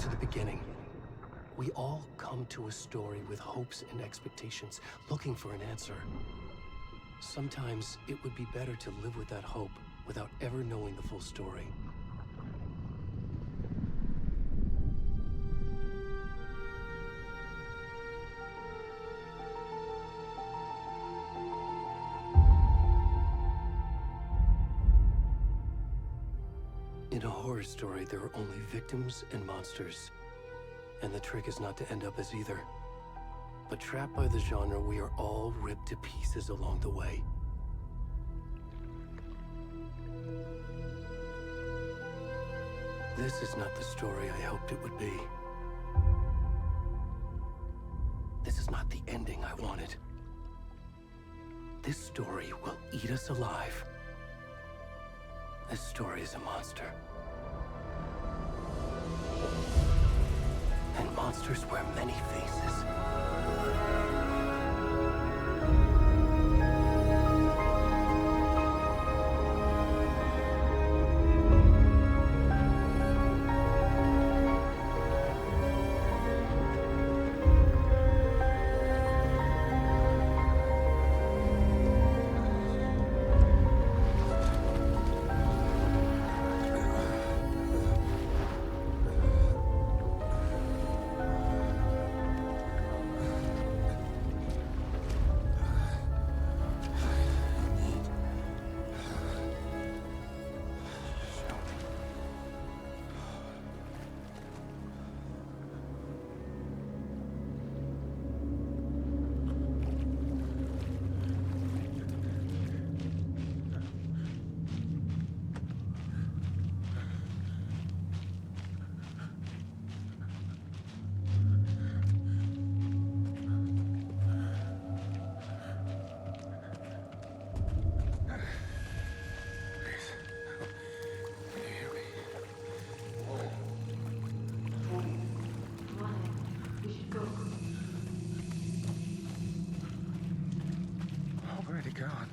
to the beginning. We all come to a story with hopes and expectations, looking for an answer. Sometimes it would be better to live with that hope without ever knowing the full story. In a horror story, there are only victims and monsters. And the trick is not to end up as either. But trapped by the genre, we are all ripped to pieces along the way. This is not the story I hoped it would be. This is not the ending I wanted. This story will eat us alive. This story is a monster. And monsters wear many faces. God.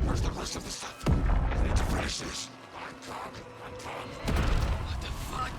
Where's the rest of the stuff? I need to finish this. What the fuck?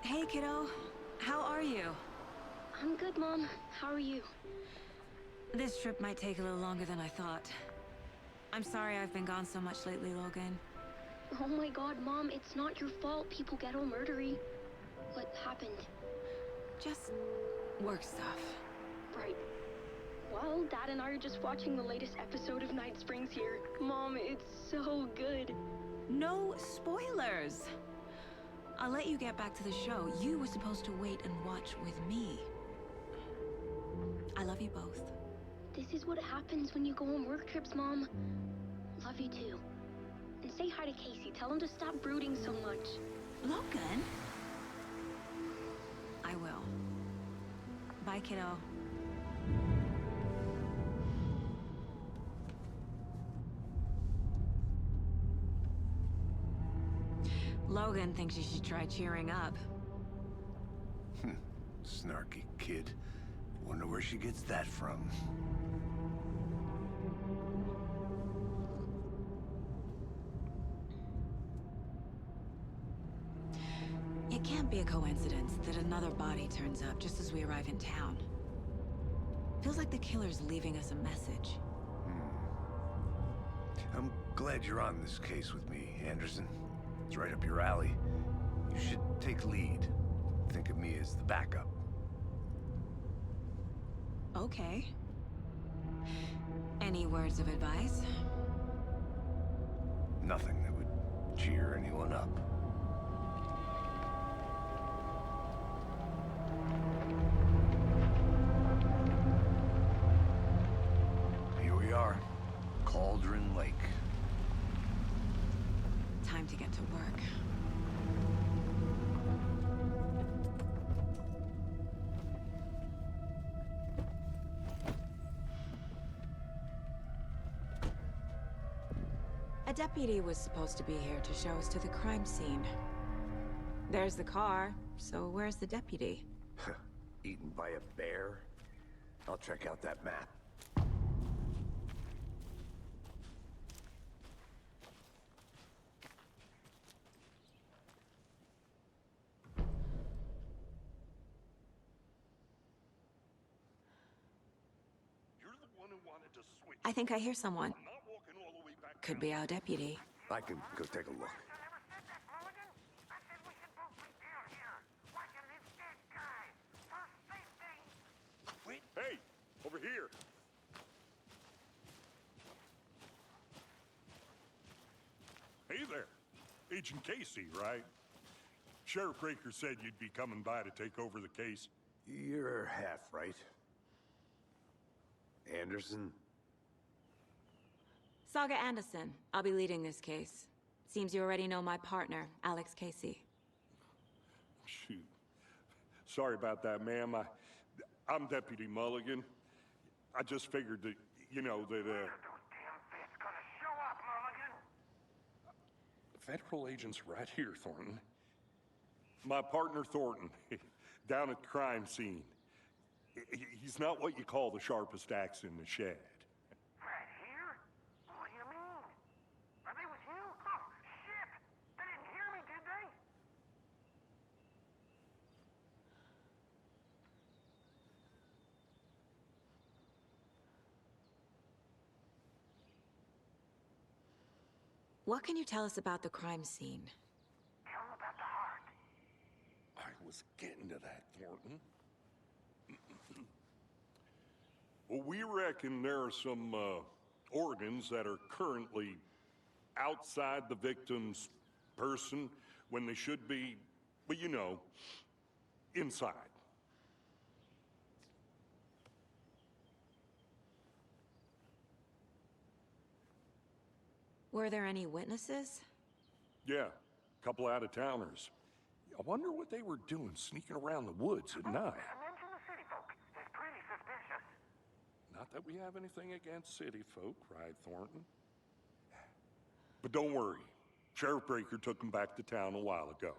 Hey, kiddo. How are you? I'm good, Mom. How are you? This trip might take a little longer than I thought. I'm sorry I've been gone so much lately, Logan. Oh my god, Mom, it's not your fault people get all murdery. What happened? Just work stuff. Right. Well, Dad and I are just watching the latest episode of Night Springs here. Mom, it's so good. No spoilers! I'll let you get back to the show. You were supposed to wait and watch with me. I love you both. This is what happens when you go on work trips, Mom. Love you too. And say hi to Casey. Tell him to stop brooding so much. Logan? I will. Bye, kiddo. Logan thinks you should try cheering up. Snarky kid. Wonder where she gets that from. It can't be a coincidence that another body turns up just as we arrive in town. Feels like the killer's leaving us a message. I'm glad you're on this case with me, Anderson. It's right up your alley. You should take lead. Think of me as the backup. Okay. Any words of advice? Nothing that would cheer anyone up. Here we are. Cauldron Lake. Time to get to work. A deputy was supposed to be here to show us to the crime scene. There's the car, so where's the deputy? Eaten by a bear? I'll check out that map. I think I hear someone. Could be our deputy. I can go take a look. Hey, over here. Hey there. Agent Casey, right? Sheriff Raker said you'd be coming by to take over the case. You're half right. Anderson? Saga Anderson. I'll be leading this case. Seems you already know my partner, Alex Casey. Shoot. Sorry about that, ma'am. I'm Deputy Mulligan. I just figured that, you know, that, Federal agents right here, Thornton. My partner, Thornton, down at the crime scene. He's not what you call the sharpest axe in the shed. Right here? What do you mean? Are they with you? Oh, shit! They didn't hear me, did they? What can you tell us about the crime scene? Tell him about the heart. I was getting to that, Thornton. Well, we reckon there are some organs that are currently outside the victim's person when they should be, well, you know, inside. Were there any witnesses? Yeah, a couple out-of-towners. I wonder what they were doing sneaking around the woods at night. Mention the city folk. It's pretty suspicious. Not that we have anything against city folk, cried Thornton. But don't worry. Sheriff Breaker took them back to town a while ago.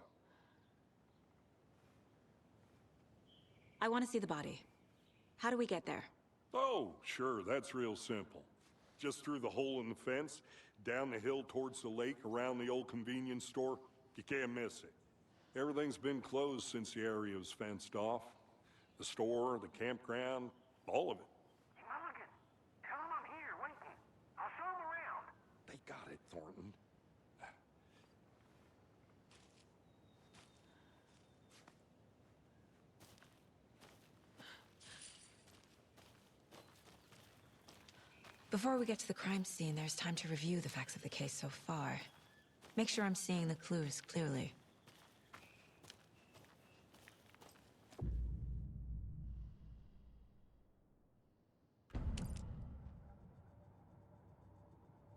I want to see the body. How do we get there? Oh, sure, that's real simple. Just through the hole in the fence, down the hill towards the lake, around the old convenience store. You can't miss it. Everything's been closed since the area was fenced off. The store, the campground, all of it. Mulligan, tell him I'm here waiting. I'll show him around. They got it, Thornton. Before we get to the crime scene, there's time to review the facts of the case so far. Make sure I'm seeing the clues clearly.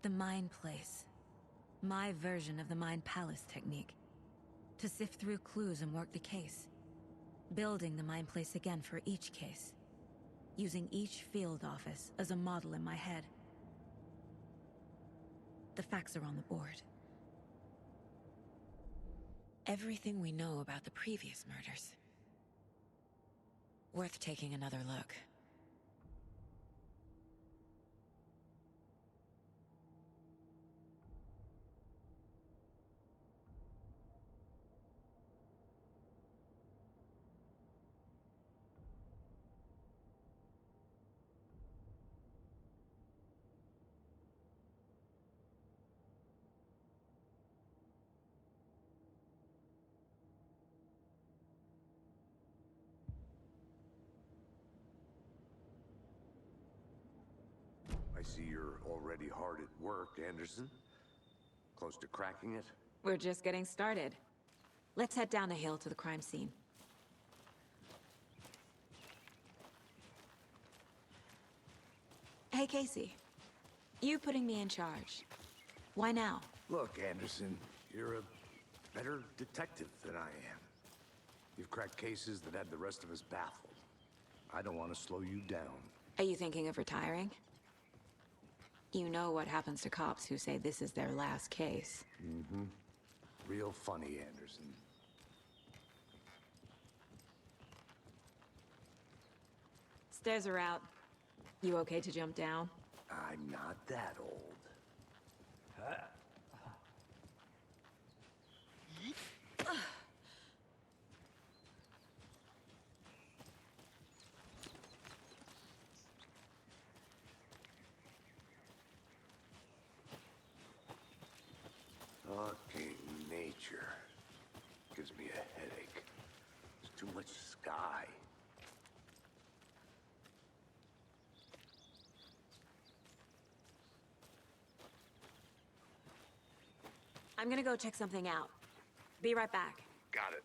The Mind Place. My version of the Mind Palace technique. To sift through clues and work the case. Building the Mind Place again for each case. Using each field office as a model in my head. The facts are on the board. Everything we know about the previous murders. Worth taking another look. I see you're already hard at work, Anderson. Close to cracking it? We're just getting started. Let's head down the hill to the crime scene. Hey, Casey. You putting me in charge. Why now? Look, Anderson, you're a better detective than I am. You've cracked cases that had the rest of us baffled. I don't want to slow you down. Are you thinking of retiring? You know what happens to cops who say this is their last case. Mm-hmm. Real funny, Anderson. Stairs are out. You okay to jump down? I'm not that old. Fucking nature gives me a headache. There's too much sky. I'm gonna go check something out. Be right back. Got it.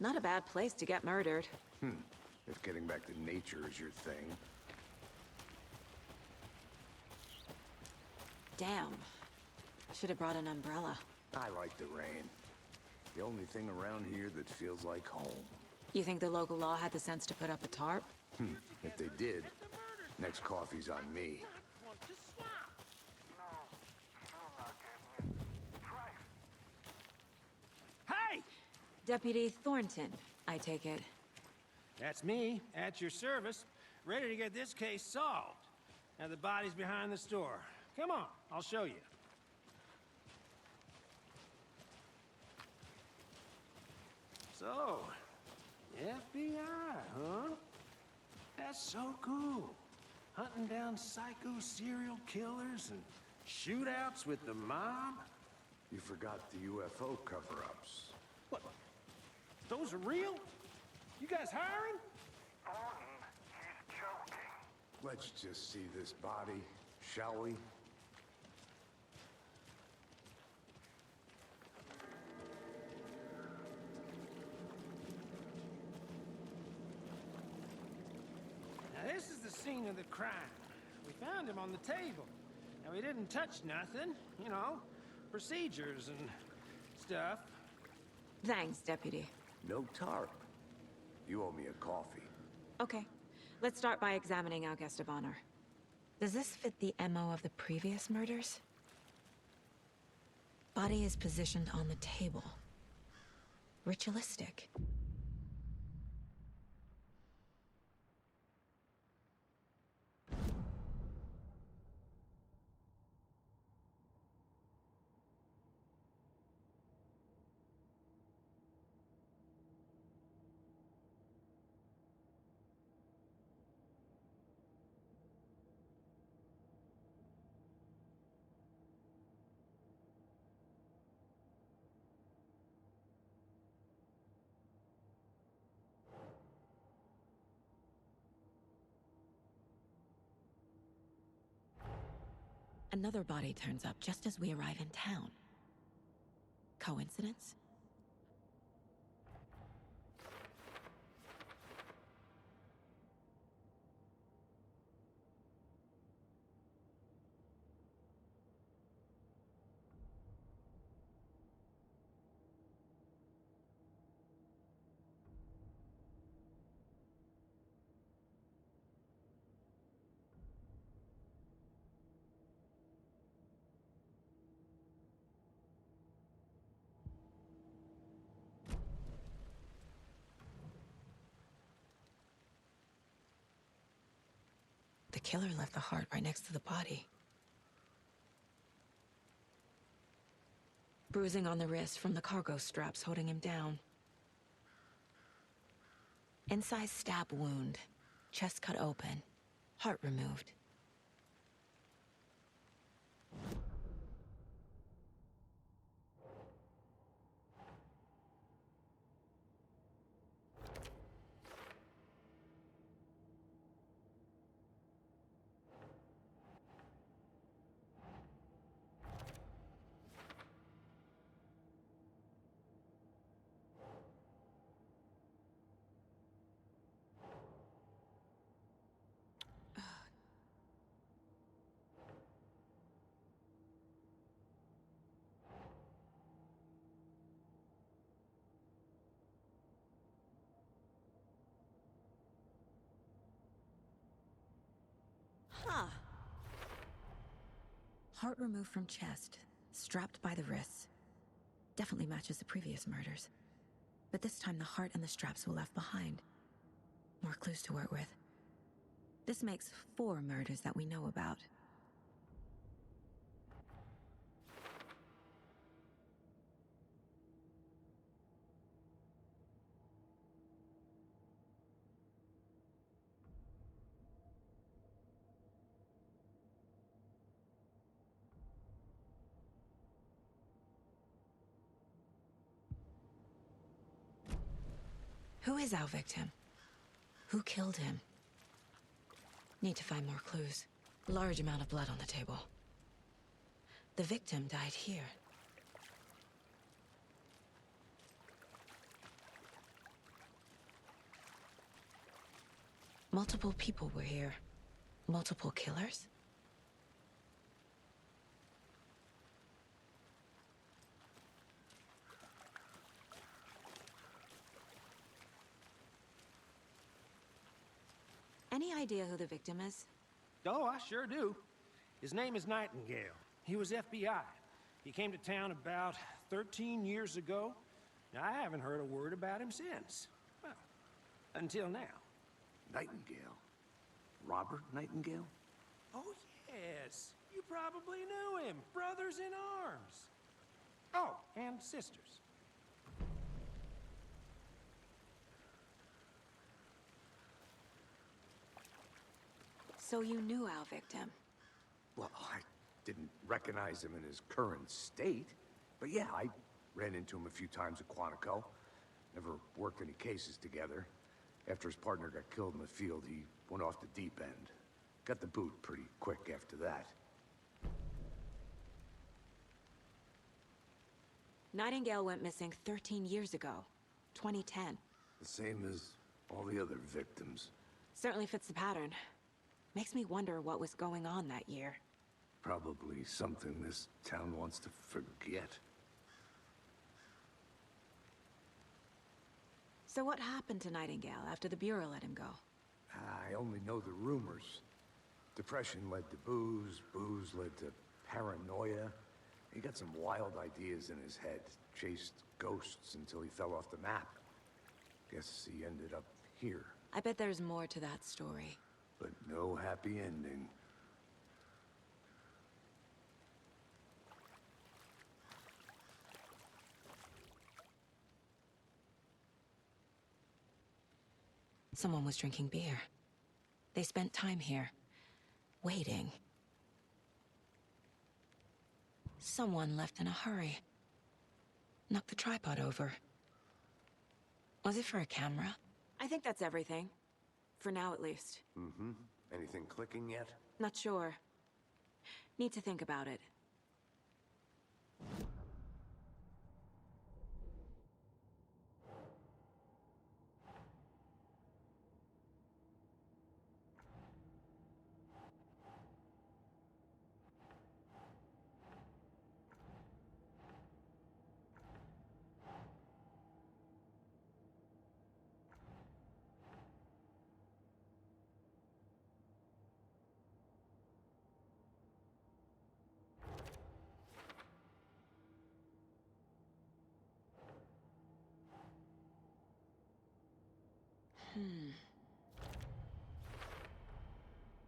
Not a bad place to get murdered. If getting back to nature is your thing. Damn. Should have brought an umbrella. I like the rain. The only thing around here that feels like home. You think the local law had the sense to put up a tarp? If they did, next coffee's on me. Hey! Deputy Thornton, I take it. That's me, at your service, ready to get this case solved. Now the body's behind the store. Come on, I'll show you. So, FBI, huh? That's so cool. Hunting down psycho serial killers and shootouts with the mob. You forgot the UFO cover-ups. What? Those are real? You guys hiring? Thornton, he's joking. Let's just see this body, shall we? Now this is the scene of the crime. We found him on the table. Now we didn't touch nothing, you know, procedures and stuff. Thanks, Deputy. No tarp. You owe me a coffee. Okay, let's start by examining our guest of honor. Does this fit the MO of the previous murders? Body is positioned on the table. Ritualistic. Another body turns up just as we arrive in town. Coincidence? The killer left the heart right next to the body. Bruising on the wrist from the cargo straps holding him down. Incised stab wound, chest cut open, heart removed. Huh. Heart removed from chest, strapped by the wrists. Definitely matches the previous murders. But this time the heart and the straps were left behind. More clues to work with. This makes 4 murders that we know about. Who is our victim? Who killed him? Need to find more clues. Large amount of blood on the table. The victim died here. Multiple people were here. Multiple killers? Any idea who the victim is? Oh, I sure do. His name is Nightingale. He was FBI. He came to town about 13 years ago. I haven't heard a word about him since. Well, until now. Nightingale? Robert Nightingale? Oh, yes. You probably knew him. Brothers in arms. Oh, and sisters. So you knew our victim? Well, I didn't recognize him in his current state. But yeah, I ran into him a few times at Quantico. Never worked any cases together. After his partner got killed in the field, he went off the deep end. Got the boot pretty quick after that. Nightingale went missing 13 years ago, 2010. The same as all the other victims. Certainly fits the pattern. Makes me wonder what was going on that year. Probably something this town wants to forget. So what happened to Nightingale after the Bureau let him go? I only know the rumors. Depression led to booze, booze led to paranoia. He got some wild ideas in his head, chased ghosts until he fell off the map. Guess he ended up here. I bet there's more to that story. But no happy ending. Someone was drinking beer. They spent time here, waiting. Someone left in a hurry. Knocked the tripod over. Was it for a camera? I think that's everything. For now, at least. Mm-hmm. Anything clicking yet? Not sure. Need to think about it.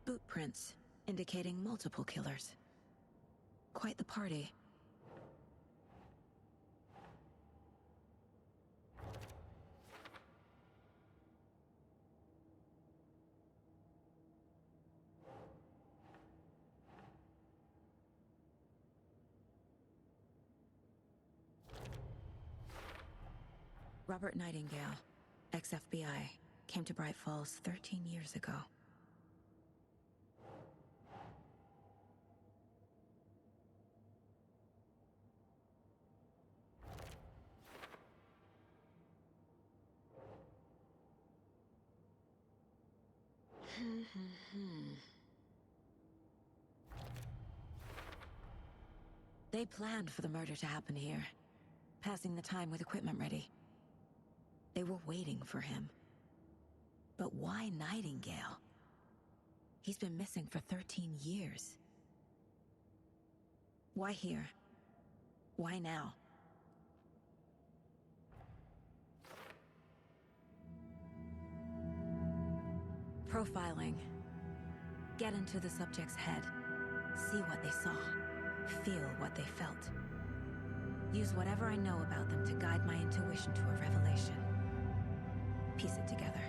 Boot prints, indicating multiple killers. Quite the party. Robert Nightingale, ex-FBI, came to Bright Falls 13 years ago. They planned for the murder to happen here, passing the time with equipment ready. They were waiting for him. But why Nightingale? He's been missing for 13 years. Why here? Why now? Profiling. Get into the subject's head. See what they saw. Feel what they felt. Use whatever I know about them to guide my intuition to a revelation. Piece it together.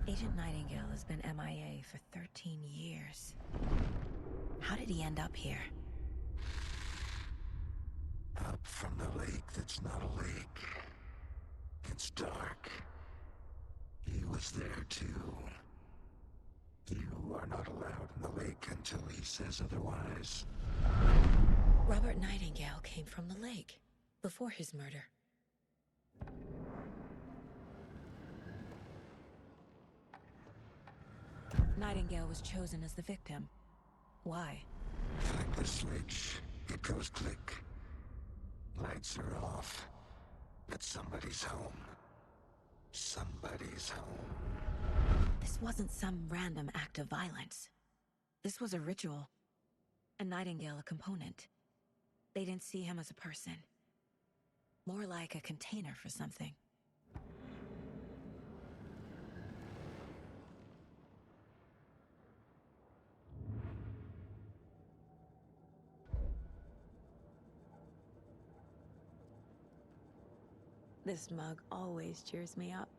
Agent Nightingale has been MIA for 13 years. How did he end up here? Up from the lake that's not a lake. It's dark. He was there too. You are not allowed in the lake until he says otherwise. Robert Nightingale came from the lake, before his murder. Nightingale was chosen as the victim. Why? Flick the switch. It goes click. Lights are off. But somebody's home. Somebody's home. This wasn't some random act of violence. This was a ritual. A Nightingale a component. They didn't see him as a person. More like a container for something. This mug always cheers me up.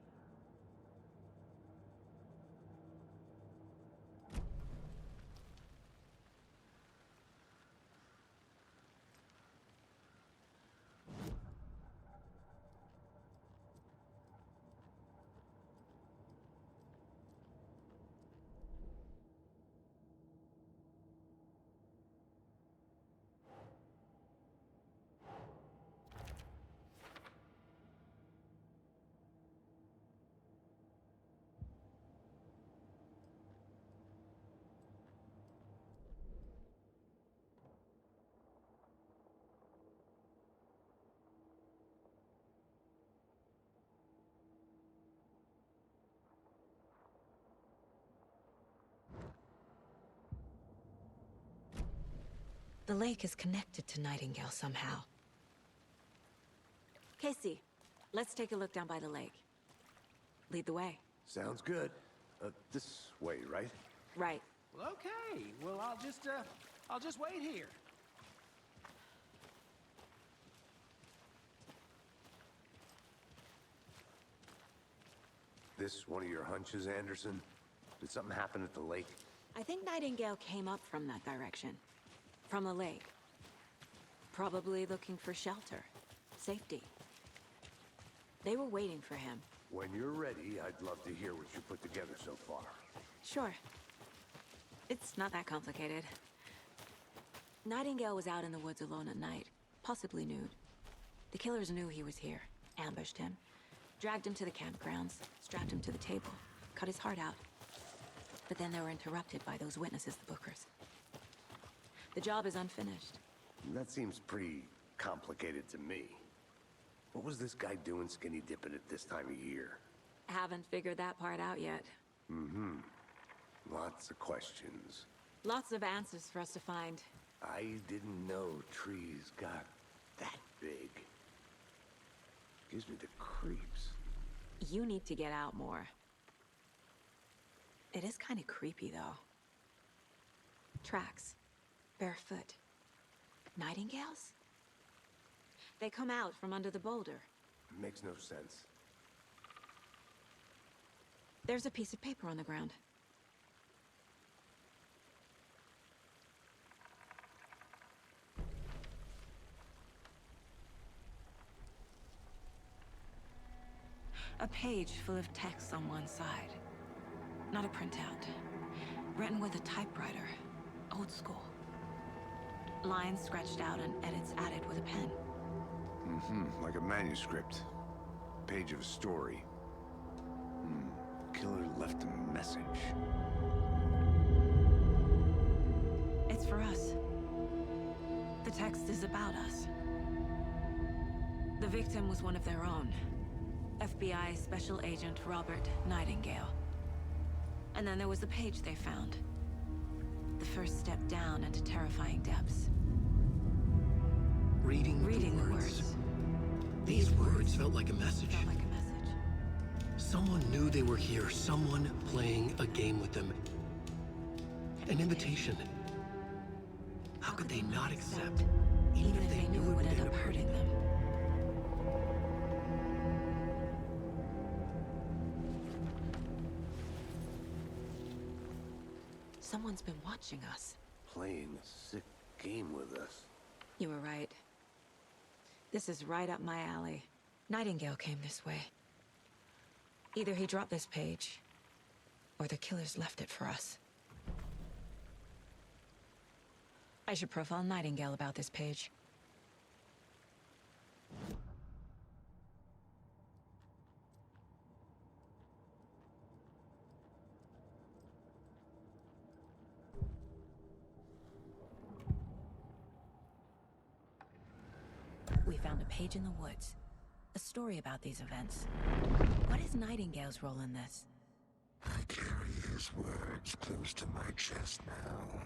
The lake is connected to Nightingale somehow. Casey, let's take a look down by the lake. Lead the way. Sounds good. This way, right? Right. Well, okay. Well, I'll just wait here. This one of your hunches, Anderson? Did something happen at the lake? I think Nightingale came up from that direction. From the lake. Probably looking for shelter. Safety. They were waiting for him. When you're ready, I'd love to hear what you put together so far. Sure. It's not that complicated. Nightingale was out in the woods alone at night, possibly nude. The killers knew he was here, ambushed him, dragged him to the campgrounds, strapped him to the table, cut his heart out. But then they were interrupted by those witnesses, the Bookers. The job is unfinished. That seems pretty complicated to me. What was this guy doing skinny dipping at this time of year? Haven't figured that part out yet. Mm-hmm. Lots of questions. Lots of answers for us to find. I didn't know trees got that big. Gives me the creeps. You need to get out more. It is kind of creepy, though. Tracks. Barefoot. Nightingales? They come out from under the boulder. Makes no sense. There's a piece of paper on the ground. A page full of text on one side. Not a printout. Written with a typewriter. Old school. Lines scratched out and edits added with a pen. Mm-hmm. Like a manuscript. Page of a story. Killer left a message. It's for us. The text is about us. The victim was one of their own. FBI Special Agent Robert Nightingale. And then there was the page they found. The first step down into terrifying depths. Reading the words. These words felt like a message. Felt like a message. Someone knew they were here, someone playing a game with them. An invitation. How could they not accept, even if they knew it would end up hurting them? Someone's been watching us. Playing a sick game with us. You were right. This is right up my alley. Nightingale came this way. Either he dropped this page, or the killers left it for us. I should profile Nightingale about this page. We found a page in the woods. A story about these events. What is Nightingale's role in this? I carry his words close to my chest now.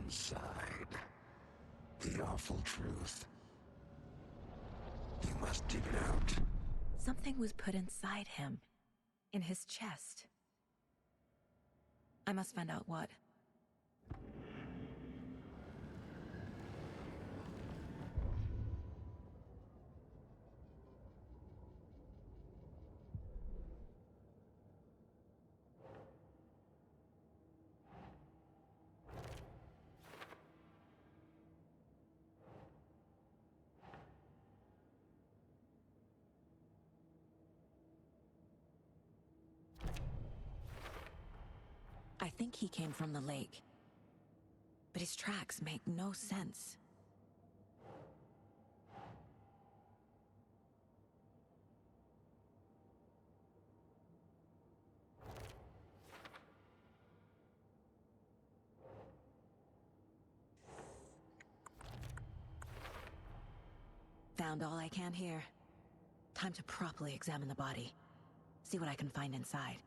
Inside, the awful truth. You must dig it out. Something was put inside him. In his chest. I must find out what. I think he came from the lake. But his tracks make no sense. Found all I can here. Time to properly examine the body. See what I can find inside.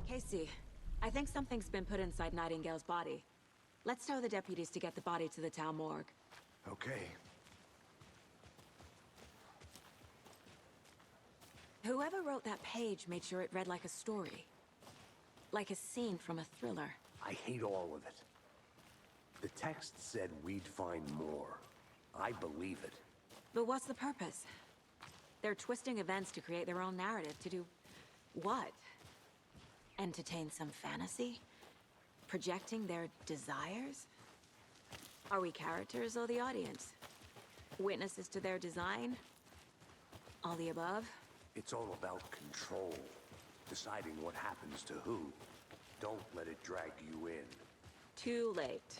Casey, I think something's been put inside Nightingale's body. Let's tell the deputies to get the body to the town morgue. Okay. Whoever wrote that page made sure it read like a story. Like a scene from a thriller. I hate all of it. The text said we'd find more. I believe it. But what's the purpose? They're twisting events to create their own narrative. To do what? Entertain some fantasy? Projecting their desires? Are we characters or the audience? Witnesses to their design? All the above? It's all about control. Deciding what happens to who. Don't let it drag you in. Too late.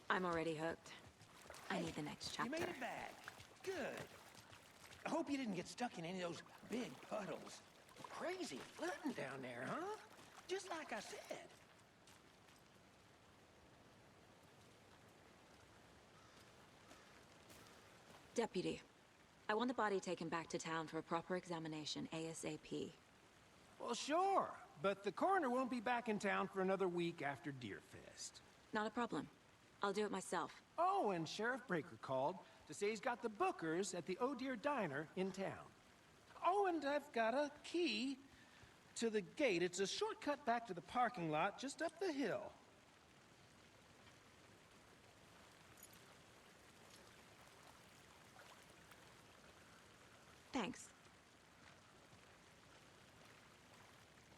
I'm already hooked. I need the next chapter. You made it back. Good. I hope you didn't get stuck in any of those big puddles. Crazy flooding down there, huh? Just like I said. Deputy, I want the body taken back to town for a proper examination ASAP. Well, sure. But the coroner won't be back in town for another week after Deerfest. Not a problem. I'll do it myself. Oh, and Sheriff Breaker called to say he's got the bookers at the Oh Dear Diner in town. Oh, and I've got a key to the gate. It's a shortcut back to the parking lot just up the hill. Thanks.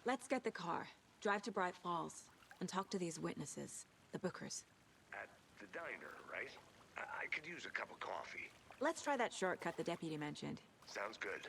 Let's get the car, drive to Bright Falls, and talk to these witnesses, the bookers. At the diner, right? I could use a cup of coffee. Let's try that shortcut the deputy mentioned. Sounds good.